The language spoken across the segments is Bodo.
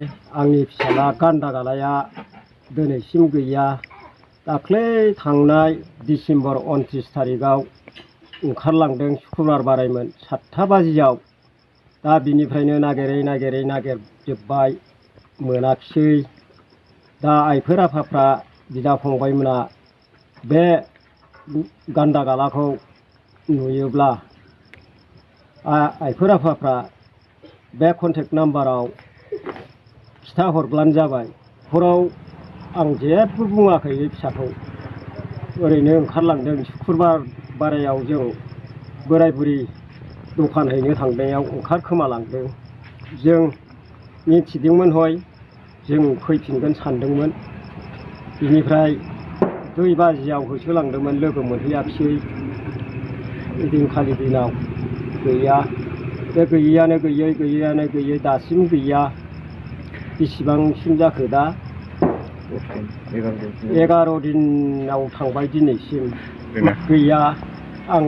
आंनि फिसाला गान्दागालाया दिनैसिम गैया। दाख्लै थांनाय डिसेम्बर 29 थारिखआव ओंखारलांदों। शुक्रुबार बारायमोन 7टा बाजियाव। दा बिनिफ्रायनो नागिरजोब्बाय मोनाखिसै। दा आइफोर आफाफ्रा बिदा फंबायमोना बे गान्दागालाखौ नुयोब्ला आइफोर आफाफ्रा बे कन्टेक्ट नाम्बाराव खिथाहरब्लानो जाबाय। हराव आं जेबो बुङाखै बे फिसाखौ, ओरैनो ओंखारलांदों। शुक्रुबार बारायाव जों बोराय बुरि दखान हैनो थांनायाव ओंखारखोमालांदों। जों मिथिदोंमोन हय जों फैफिनगोन सानदोंमोन। बिनिफ्राय 2 बाजियाव होसोलांदोंमोन, लोगो मोनहैयाखिसै। ओइदिनखालि दिनाव गैया। बे गैयैयानो गैयै दासिम गैया। बेसेबांसिम जाखो दा 11 दिनाव थांबाय दिनैसिम गैया। आं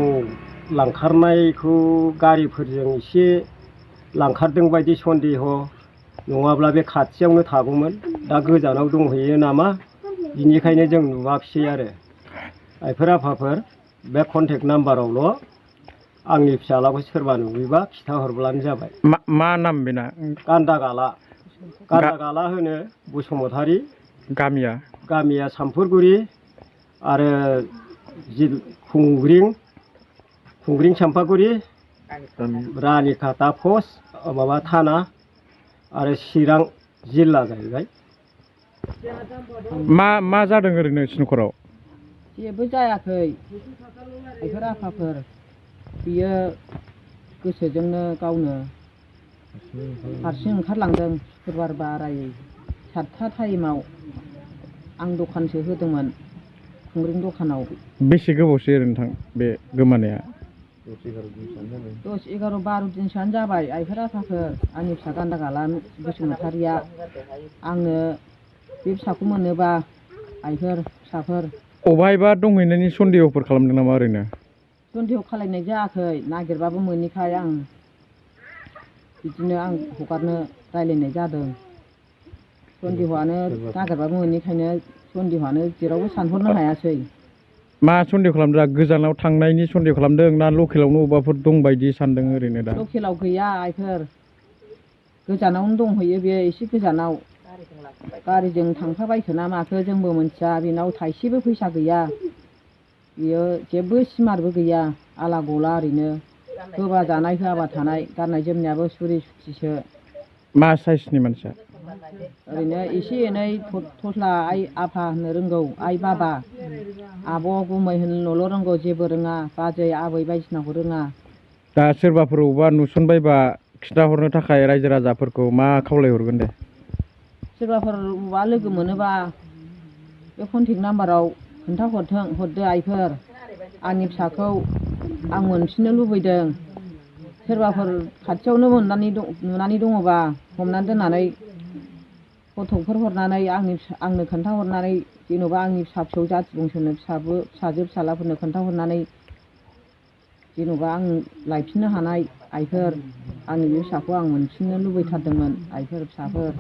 लांखारनायखौ गारिफोरजों एसे लांखारदों बायदि सन्देह, नङाब्ला बे खाथियावनो थागौमोन। दा गोजानाव दंहैयो नामा, बिनिखायनो जों नुवाखिसै आरो। आइफोर आफाफोर बे कन्टेक्ट नाम्बारावल' आंनि फिसालाखौ सोरबा नुयोबा खिथाहरब्लानो जाबाय। मा नाम बेना? गान्दागाला होनो बसुमतारी। गामिया सामफुरगुरि आरो खुंग्रिं सामफागुरि, रानिखाता पस्ट माबा थाना आरो चिरां जिल्ला जाहैबाय। मा जादों ओरैनो नोंसिनि न'खराव? जेबो जायाखै आइफोर आफाफोर। बियो गोसोजोंनो गावनो हारसिं ओंखारलांदों। शुक्रुबार बारायै 7टा टाइमाव आं दखानसो होदोंमोन, खुंग्रिं दखानाव। बेसे गोबावसै ओरैनो नोंथां बे गोमानाया? 10-11-12 दिनसोआनो जाबाय। आइफोर आफाफोर, आंनि फिसा गान्दागाला बसुमतारिया आंनो बे फिसाखौ मोनोबा आइफोर फिसाफोर। अबहायबा दंहैनायनि सन्देहफोर खालामदों नामा ओरैनो? सन्देह खालायनाय जायाखै। नागिरबाबो मोनैखाय आं बिदिनो हगारनो रायलायनाय जादों। सन्देहआनो नागिरबाबो मोनैखायनो सन्देहआनो जेरावबो सानहरनो हायासै। मा सन्देह खालामदों? गोजानाव थांनायनि सन्देह खालामदों ना लकेलावनो अबावबाफोर दंबायदि सानदों ओरैनो दा? लकेलाव गैया आइफोर, गोजानावनो दंहैयो। बेयो एसे गोजानाव गारिजों थांफाबायखोना माखो जोंबो मिथिया। बेनाव थाइसेबो फैसा गैया। बियो जेबो सिमारबो गैया। आला गला ओरैनो होबा जानाय होआबा थानाय। गाननाय जोमनायाबो सुरि सुथिसो। मा साइसनि मानसिया? ओरैनो एसे एनै थस्ला आइ आफा होननो रोंगौ, आइ बाबा आब' गुमै होननोल' रोंगौ। जेबो रोङा, बाजै आबै बायदिसिनाखौ रोङा। दा सोरबाफोर अबेबा नुसनबायबा खिन्थाहरनो थाखाय रायजो राजाफोरखौ मा खावलायहरगोन दे? सोरबाफोर अबेबा लोगो मोनोबा बे कन्टेक्ट नाम्बाराव हरदो आइफोर। आंनि फिसाखौ आं मोनफिननो लुबैदों। सोरबाफोर खाथियावनो नुनानै दङबा हमनानै दोननानै फटकफोर हरनानै आंनो खोन्थाहरनानै, जेन'बा आंनि फिसा फिसौ जाथि बंस'नो फिसाजो फिसालाफोरनो खोन्थाहरनानै जेन'बा आं लायफिननो हानाय। आइफोर, आंनि बे फिसाखौ आं मोनफिननो लुबैथारदोंमोन। आइफोर फिसाफोर।